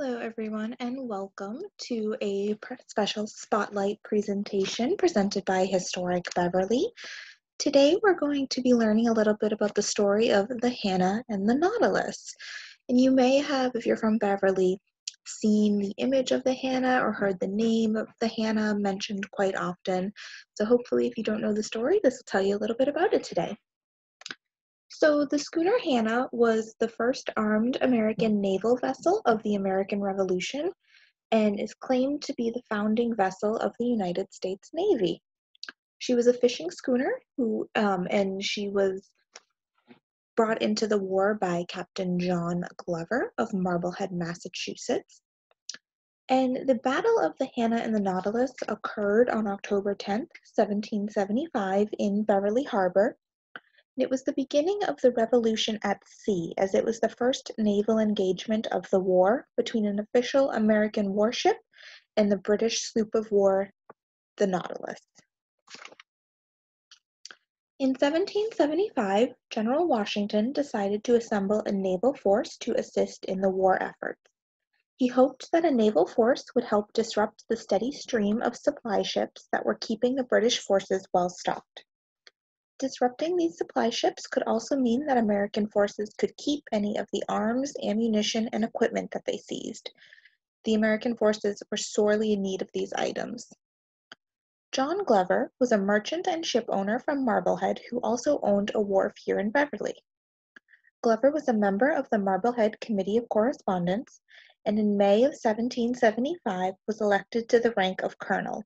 Hello, everyone, and welcome to a special spotlight presentation presented by Historic Beverly. Today, we're going to be learning a little bit about the story of the Hannah and the Nautilus. And you may have, if you're from Beverly, seen the image of the Hannah or heard the name of the Hannah mentioned quite often. So hopefully, if you don't know the story, this will tell you a little bit about it today. So the schooner Hannah was the first armed American naval vessel of the American Revolution and is claimed to be the founding vessel of the United States Navy. She was a fishing schooner and she was brought into the war by Captain John Glover of Marblehead, Massachusetts. And the Battle of the Hannah and the Nautilus occurred on October 10th, 1775 in Beverly Harbor. It was the beginning of the Revolution at sea, as it was the first naval engagement of the war between an official American warship and the British sloop of war, the Nautilus. In 1775, General Washington decided to assemble a naval force to assist in the war efforts. He hoped that a naval force would help disrupt the steady stream of supply ships that were keeping the British forces well stocked. Disrupting these supply ships could also mean that American forces could keep any of the arms, ammunition, and equipment that they seized. The American forces were sorely in need of these items. John Glover was a merchant and ship owner from Marblehead who also owned a wharf here in Beverly. Glover was a member of the Marblehead Committee of Correspondence, and in May of 1775 was elected to the rank of colonel.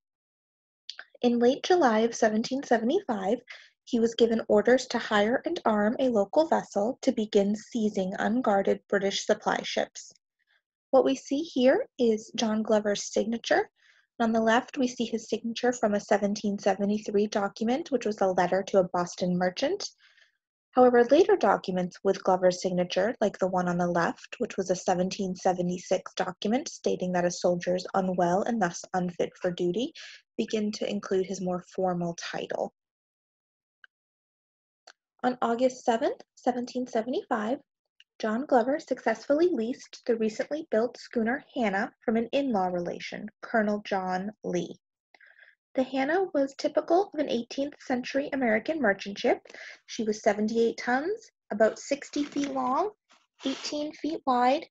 In late July of 1775, he was given orders to hire and arm a local vessel to begin seizing unguarded British supply ships. What we see here is John Glover's signature. On the left, we see his signature from a 1773 document, which was a letter to a Boston merchant. However, later documents with Glover's signature, like the one on the left, which was a 1776 document stating that a soldier is unwell and thus unfit for duty, begin to include his more formal title. On August 7th, 1775, John Glover successfully leased the recently built schooner Hannah from an in-law relation, Colonel John Lee. The Hannah was typical of an 18th century American merchant ship. She was 78 tons, about 60 feet long, 18 feet wide,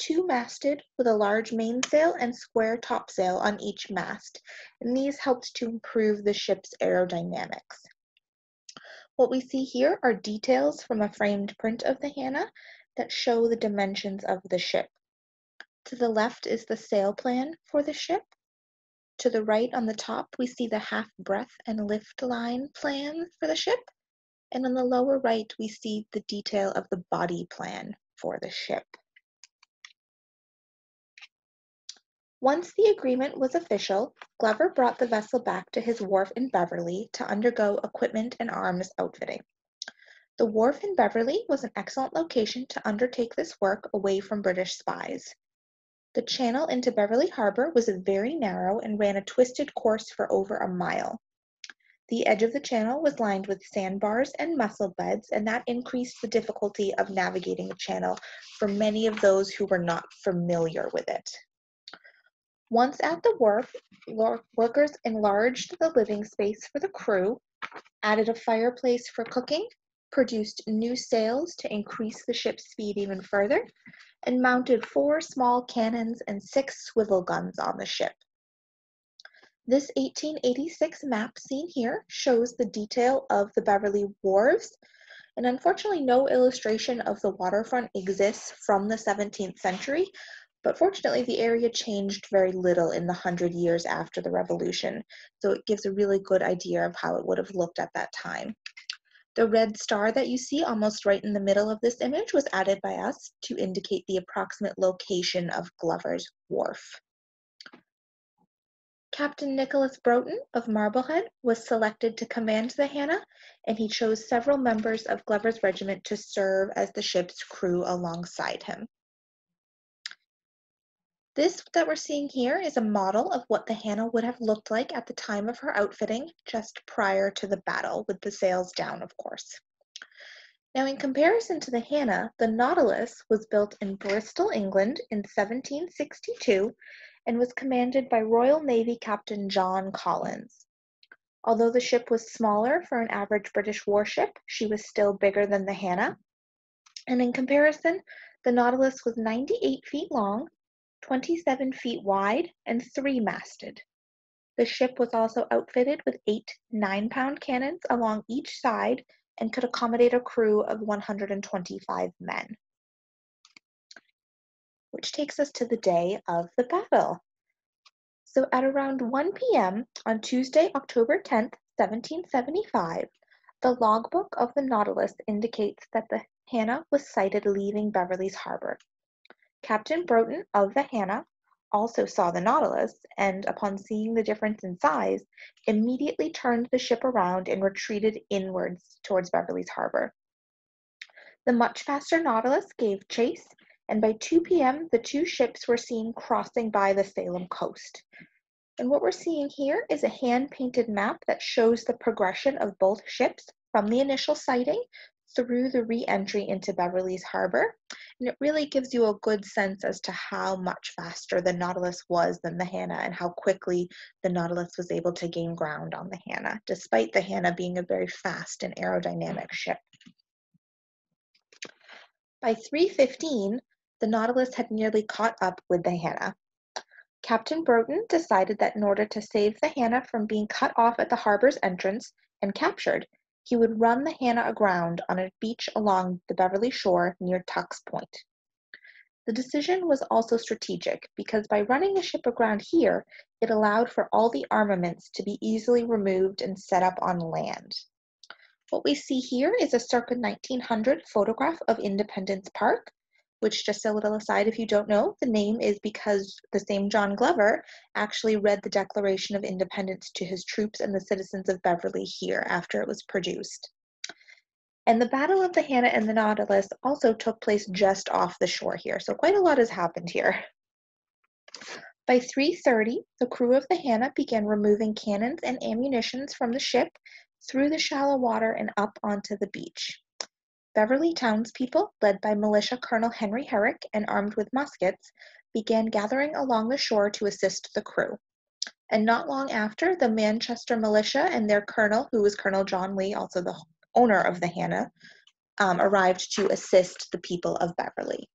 two-masted with a large mainsail and square topsail on each mast, and these helped to improve the ship's aerodynamics. What we see here are details from a framed print of the Hannah that show the dimensions of the ship. To the left is the sail plan for the ship. To the right on the top, we see the half-breadth and lift line plan for the ship. And on the lower right, we see the detail of the body plan for the ship. Once the agreement was official, Glover brought the vessel back to his wharf in Beverly to undergo equipment and arms outfitting. The wharf in Beverly was an excellent location to undertake this work away from British spies. The channel into Beverly Harbor was very narrow and ran a twisted course for over a mile. The edge of the channel was lined with sandbars and mussel beds, and that increased the difficulty of navigating the channel for many of those who were not familiar with it. Once at the wharf, workers enlarged the living space for the crew, added a fireplace for cooking, produced new sails to increase the ship's speed even further, and mounted 4 small cannons and 6 swivel guns on the ship. This 1886 map seen here shows the detail of the Beverly wharves, and unfortunately no illustration of the waterfront exists from the 17th century, but fortunately the area changed very little in the 100 years after the Revolution, so it gives a really good idea of how it would have looked at that time. The red star that you see almost right in the middle of this image was added by us to indicate the approximate location of Glover's wharf. Captain Nicholas Broughton of Marblehead was selected to command the Hannah, and he chose several members of Glover's regiment to serve as the ship's crew alongside him. This that we're seeing here is a model of what the Hannah would have looked like at the time of her outfitting, just prior to the battle, with the sails down, of course. Now, in comparison to the Hannah, the Nautilus was built in Bristol, England in 1762 and was commanded by Royal Navy Captain John Collins. Although the ship was smaller for an average British warship, she was still bigger than the Hannah. And in comparison, the Nautilus was 98 feet long, 27 feet wide, and 3-masted. The ship was also outfitted with 8 9-pound cannons along each side and could accommodate a crew of 125 men. Which takes us to the day of the battle. So at around 1 p.m. on Tuesday, October 10th, 1775, the logbook of the Nautilus indicates that the Hannah was sighted leaving Beverly's harbor. Captain Broughton of the Hannah also saw the Nautilus and, upon seeing the difference in size, immediately turned the ship around and retreated inwards towards Beverly's harbor. The much faster Nautilus gave chase, and by 2 p.m. the two ships were seen crossing by the Salem coast. And what we're seeing here is a hand-painted map that shows the progression of both ships from the initial sighting through the re-entry into Beverly's harbor. And it really gives you a good sense as to how much faster the Nautilus was than the Hannah and how quickly the Nautilus was able to gain ground on the Hannah, despite the Hannah being a very fast and aerodynamic ship. By 3:15, the Nautilus had nearly caught up with the Hannah. Captain Broughton decided that in order to save the Hannah from being cut off at the harbor's entrance and captured, he would run the Hannah aground on a beach along the Beverly shore near Tuck's Point. The decision was also strategic because by running the ship aground here, it allowed for all the armaments to be easily removed and set up on land. What we see here is a circa 1900 photograph of Independence Park, which, just a little aside if you don't know, the name is because the same John Glover actually read the Declaration of Independence to his troops and the citizens of Beverly here after it was produced. And the Battle of the Hannah and the Nautilus also took place just off the shore here, so quite a lot has happened here. By 3:30, the crew of the Hannah began removing cannons and ammunitions from the ship through the shallow water and up onto the beach. Beverly townspeople, led by Militia Colonel Henry Herrick and armed with muskets, began gathering along the shore to assist the crew. And not long after, the Manchester Militia and their colonel, who was Colonel John Lee, also the owner of the Hannah, arrived to assist the people of Beverly.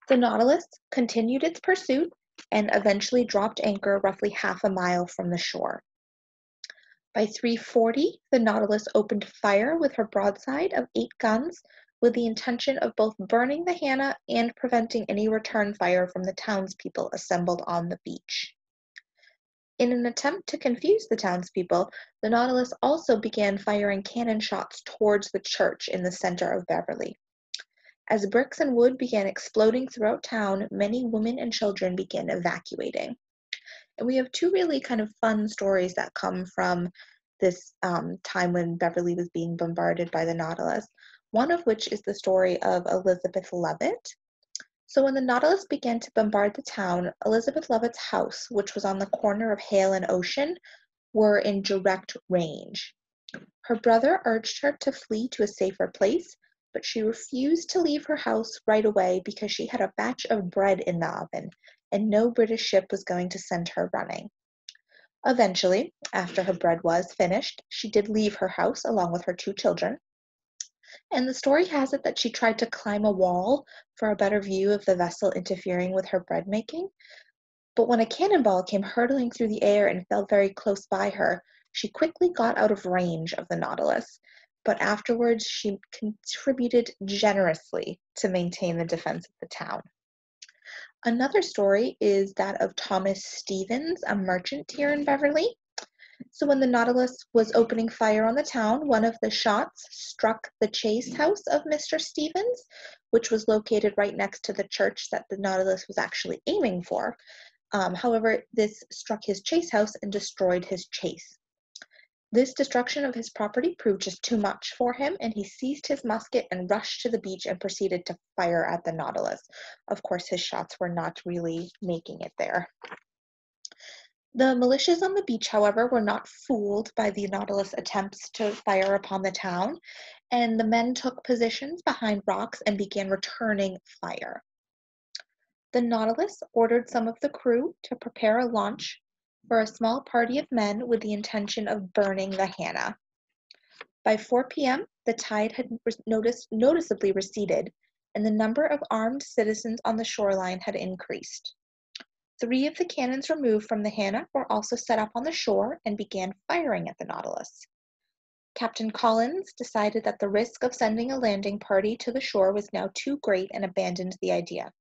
The Nautilus continued its pursuit and eventually dropped anchor roughly half a mile from the shore. By 3:40, the Nautilus opened fire with her broadside of 8 guns with the intention of both burning the Hannah and preventing any return fire from the townspeople assembled on the beach. In an attempt to confuse the townspeople, the Nautilus also began firing cannon shots towards the church in the center of Beverly. As bricks and wood began exploding throughout town, many women and children began evacuating. And we have 2 really kind of fun stories that come from this time when Beverly was being bombarded by the Nautilus, one of which is the story of Elizabeth Levitt. So when the Nautilus began to bombard the town, Elizabeth Levitt's house, which was on the corner of Hale and Ocean, were in direct range. Her brother urged her to flee to a safer place, but she refused to leave her house right away because she had a batch of bread in the oven, and no British ship was going to send her running. Eventually, after her bread was finished, she did leave her house along with her 2 children. And the story has it that she tried to climb a wall for a better view of the vessel interfering with her bread making. But when a cannonball came hurtling through the air and fell very close by her, she quickly got out of range of the Nautilus. But afterwards, she contributed generously to maintain the defense of the town. Another story is that of Thomas Stevens, a merchant here in Beverly. So when the Nautilus was opening fire on the town, one of the shots struck the chase house of Mr. Stevens, which was located right next to the church that the Nautilus was actually aiming for. However, this struck his chase house and destroyed his chase. This destruction of his property proved just too much for him, and he seized his musket and rushed to the beach and proceeded to fire at the Nautilus. Of course, his shots were not really making it there. The militias on the beach, however, were not fooled by the Nautilus' attempts to fire upon the town, and the men took positions behind rocks and began returning fire. The Nautilus ordered some of the crew to prepare a launch for a small party of men with the intention of burning the Hannah. By 4 p.m., the tide had noticeably receded, and the number of armed citizens on the shoreline had increased. 3 of the cannons removed from the Hannah were also set up on the shore and began firing at the Nautilus. Captain Collins decided that the risk of sending a landing party to the shore was now too great and abandoned the idea.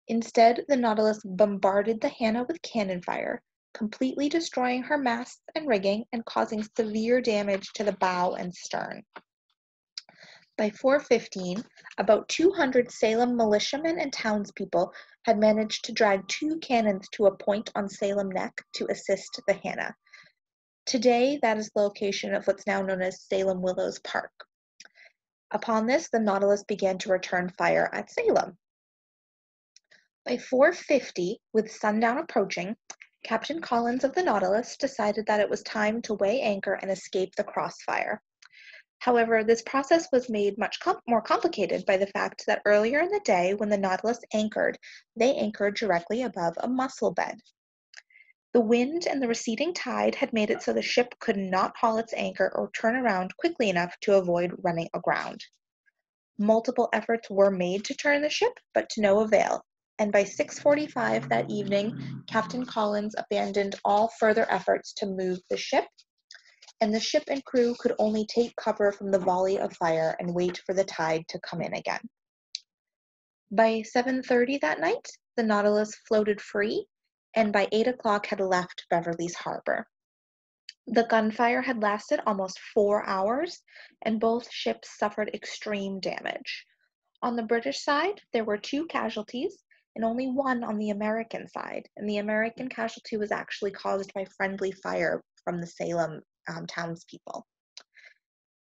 Instead, the Nautilus bombarded the Hannah with cannon fire, completely destroying her masts and rigging and causing severe damage to the bow and stern. By 4:15, about 200 Salem militiamen and townspeople had managed to drag 2 cannons to a point on Salem Neck to assist the Hannah. Today, that is the location of what's now known as Salem Willows Park. Upon this, the Nautilus began to return fire at Salem. By 4:50, with sundown approaching, Captain Collins of the Nautilus decided that it was time to weigh anchor and escape the crossfire. However, this process was made much more complicated by the fact that earlier in the day, when the Nautilus anchored, they anchored directly above a mussel bed. The wind and the receding tide had made it so the ship could not haul its anchor or turn around quickly enough to avoid running aground. Multiple efforts were made to turn the ship, but to no avail, and by 6:45 that evening, Captain Collins abandoned all further efforts to move the ship, and the ship and crew could only take cover from the volley of fire and wait for the tide to come in again. By 7:30 that night, the Nautilus floated free, and by 8 o'clock had left Beverly's harbor. The gunfire had lasted almost 4 hours, and both ships suffered extreme damage. On the British side, there were 2 casualties, and only 1 on the American side, and the American casualty was actually caused by friendly fire from the Salem townspeople.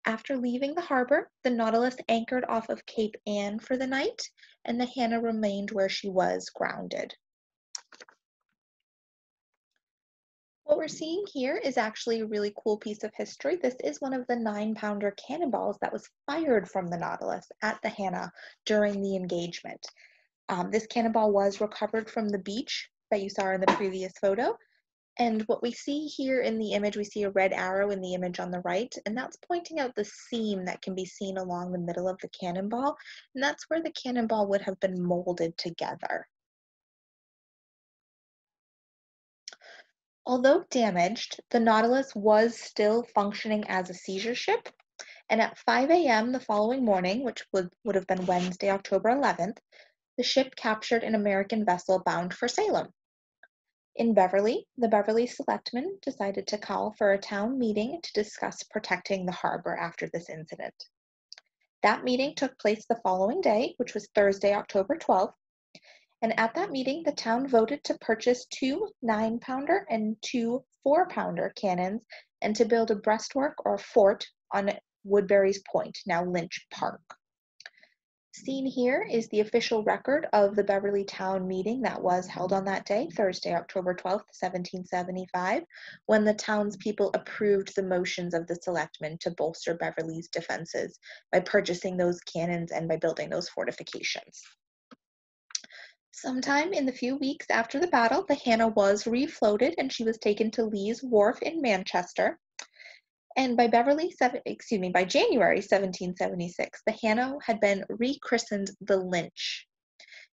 After leaving the harbor, the Nautilus anchored off of Cape Ann for the night, and the Hannah remained where she was, grounded. What we're seeing here is actually a really cool piece of history. This is one of the 9-pounder cannonballs that was fired from the Nautilus at the Hannah during the engagement. This cannonball was recovered from the beach that you saw in the previous photo. And what we see here in the image, we see a red arrow in the image on the right, and that's pointing out the seam that can be seen along the middle of the cannonball, and that's where the cannonball would have been molded together. Although damaged, the Nautilus was still functioning as a seizure ship, and at 5 a.m. the following morning, which would have been Wednesday, October 11th, the ship captured an American vessel bound for Salem. In Beverly, the Beverly selectmen decided to call for a town meeting to discuss protecting the harbor after this incident. That meeting took place the following day, which was Thursday, October 12th, and at that meeting, the town voted to purchase 2 9-pounder and 2 4-pounder cannons and to build a breastwork or fort on Woodbury's Point, now Lynch Park. Seen here is the official record of the Beverly Town meeting that was held on that day, Thursday, October 12th, 1775, when the townspeople approved the motions of the selectmen to bolster Beverly's defenses by purchasing those cannons and by building those fortifications. Sometime in the few weeks after the battle, the Hannah was refloated and she was taken to Lee's Wharf in Manchester. And by January 1776, the Hannah had been rechristened the Lynch.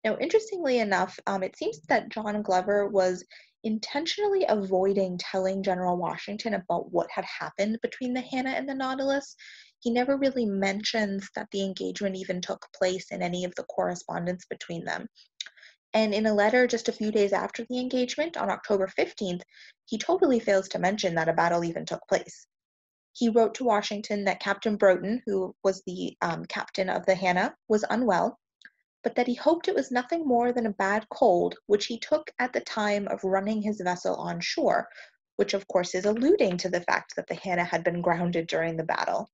Now, interestingly enough, it seems that John Glover was intentionally avoiding telling General Washington about what had happened between the Hannah and the Nautilus. He never really mentions that the engagement even took place in any of the correspondence between them. And in a letter just a few days after the engagement, on October 15th, he totally fails to mention that a battle even took place. He wrote to Washington that Captain Broughton, who was the captain of the Hannah, was unwell, but that he hoped it was nothing more than a bad cold, which he took at the time of running his vessel on shore, which of course is alluding to the fact that the Hannah had been grounded during the battle.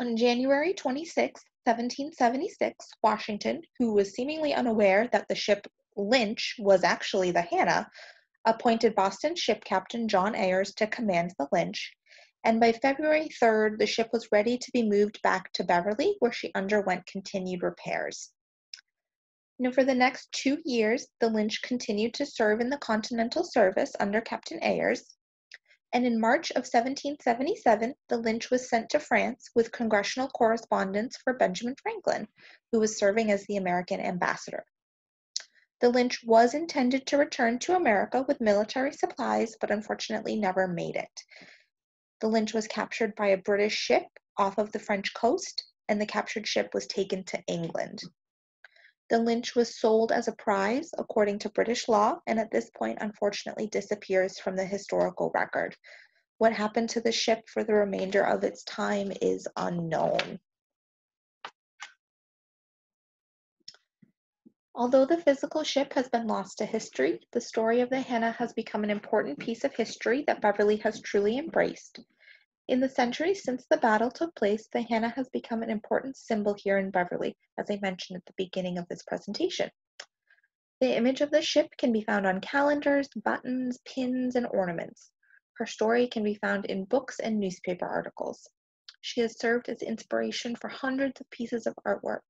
On January 26, 1776, Washington, who was seemingly unaware that the ship Lynch was actually the Hannah, appointed Boston ship captain John Ayres to command the Lynch, and by February 3rd, the ship was ready to be moved back to Beverly, where she underwent continued repairs. For the next 2 years, the Lynch continued to serve in the Continental Service under Captain Ayers, and in March of 1777, the Lynch was sent to France with congressional correspondence for Benjamin Franklin, who was serving as the American ambassador. The Lynch was intended to return to America with military supplies, but unfortunately never made it. The Lynch was captured by a British ship off of the French coast, and the captured ship was taken to England. The Lynch was sold as a prize according to British law, and at this point unfortunately disappears from the historical record. What happened to the ship for the remainder of its time is unknown. Although the physical ship has been lost to history, the story of the Hannah has become an important piece of history that Beverly has truly embraced. In the centuries since the battle took place, the Hannah has become an important symbol here in Beverly, as I mentioned at the beginning of this presentation. The image of the ship can be found on calendars, buttons, pins, and ornaments. Her story can be found in books and newspaper articles. She has served as inspiration for hundreds of pieces of artwork.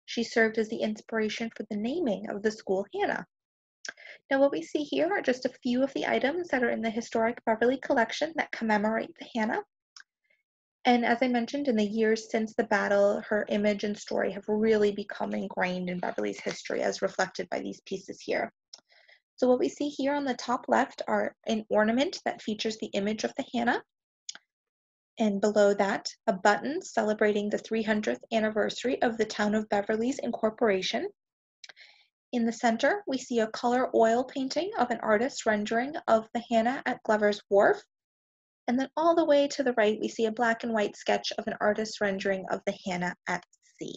She served as the inspiration for the naming of the school Hannah. Now, what we see here are just a few of the items that are in the Historic Beverly collection that commemorate the Hannah. And as I mentioned, in the years since the battle, her image and story have really become ingrained in Beverly's history as reflected by these pieces here. So what we see here on the top left are an ornament that features the image of the Hannah, and below that, a button celebrating the 300th anniversary of the town of Beverly's incorporation. In the center, we see a color oil painting of an artist's rendering of the Hannah at Glover's Wharf. And then all the way to the right, we see a black and white sketch of an artist's rendering of the Hannah at sea.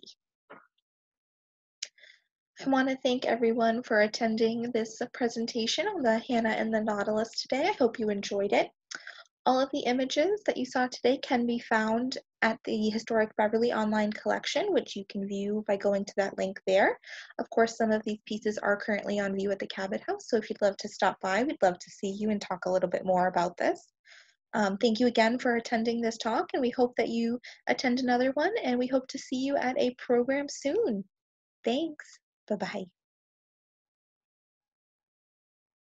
I want to thank everyone for attending this presentation on the Hannah and the Nautilus today. I hope you enjoyed it. All of the images that you saw today can be found at the Historic Beverly online collection, which you can view by going to that link there. Of course, some of these pieces are currently on view at the Cabot House, so if you'd love to stop by, we'd love to see you and talk a little bit more about this. Thank you again for attending this talk, and we hope that you attend another one, and we hope to see you at a program soon. Thanks. Bye-bye.